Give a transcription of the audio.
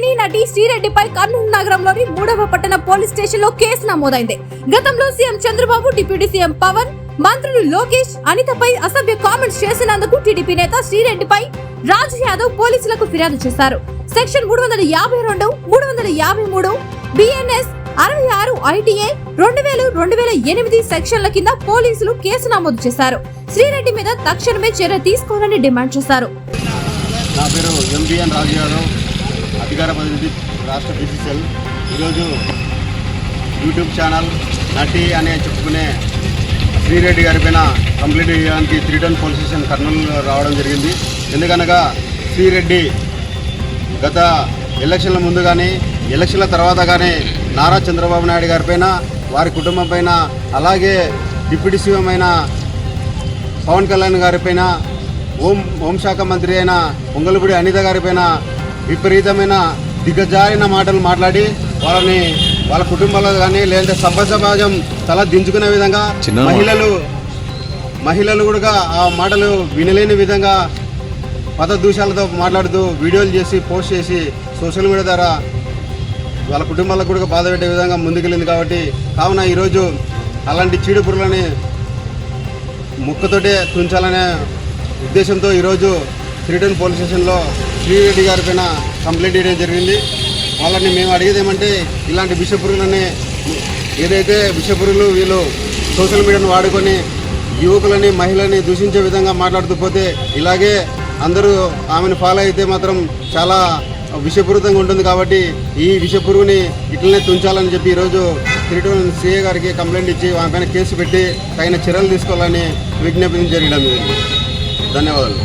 సినీ నటి శ్రీరెడ్డిపై కర్నూలు నగరంలోని 3వ పట్టణ పోలీస్ స్టేషన్ లో కేసు నమోదైంది. గతంలో CM Chandrababu, deputy CM Pawan, మంత్రులు లోకేష్, అనితపై అసభ్య కామెంట్స్ చేసినందుకు టీడీపీ నేత శ్రీరెడ్డిపై రాజు యాదవ్ పోలీసులకు ఫిర్యాదు చేశారు. సెక్షన్ 352, 353, బిఎన్ఎస్ 66, ఐటీఏ 2000-2008 సెక్షన్ల కింద పోలీసులు కేసు నమోదు చేశారు. శ్రీరెడ్డి మీద తక్షణమే చర్య తీసుకోవాలని డిమాండ్ చేశారు. నా పేరు ఎంబీఎన్ రాజు యాదవ్, అధికార ప్రతినిధి, రాష్ట్ర బీసీసీఎల్. ఈరోజు యూట్యూబ్ ఛానల్ నటి అనే చెప్పుకునే శ్రీరెడ్డి గారి పైన కంప్లైంట్ చేయడానికి 3 టౌన్ పోలీస్ స్టేషన్ కర్నూలు రావడం జరిగింది. ఎందుకనగా శ్రీరెడ్డి గత ఎలక్షన్ల ముందు కానీ ఎలక్షన్ల తర్వాత కానీ నారా చంద్రబాబు నాయుడు గారి పైన, వారి కుటుంబం పైన, అలాగే డిప్యూటీ సీఎం అయిన పవన్ కళ్యాణ్ గారి పైన, హోంశాఖ మంత్రి అయిన పొంగలపూడి అనిత గారి పైన విపరీతమైన దిగజారిన మాటలు మాట్లాడి వాళ్ళ కుటుంబాల్లో కానీ లేదంటే సమాజం తల దించుకునే విధంగా మహిళలు కూడా ఆ మాటలు వినలేని విధంగా పదదూషాలతో మాట్లాడుతూ వీడియోలు చేసి పోస్ట్ చేసి సోషల్ మీడియా ద్వారా వాళ్ళ కుటుంబాలకు కూడా బాధ పెట్టే విధంగా ముందుకెళ్ళింది. కావున ఈరోజు అలాంటి చీడ పురుగులని ముక్కతోటే తుంచాలనే ఉద్దేశంతో ఈరోజు 3 టౌన్ పోలీస్ స్టేషన్లో శ్రీరెడ్డి గారి పైన కంప్లైంట్ చేయడం జరిగింది. వాళ్ళని మేము అడిగేది ఏమంటే, ఇలాంటి విషపురుగులని ఏదైతే విషపురుగులు వీళ్ళు సోషల్ మీడియాను వాడుకొని యువకులని, మహిళని దూషించే విధంగా మాట్లాడుతూ పోతే, ఇలాగే అందరూ ఆమెను ఫాలో అయితే మాత్రం చాలా విషపూరితంగా ఉంటుంది. కాబట్టి ఈ విషపురుగుని ఇట్లనే తుంచాలని చెప్పి ఈరోజు 3 టౌన్ సిఐ గారికి కంప్లైంట్ ఇచ్చి ఆమె పైన కేసు పెట్టి తగిన చర్యలు తీసుకోవాలని విజ్ఞప్తి జరిగినది. ధన్యవాదాలు.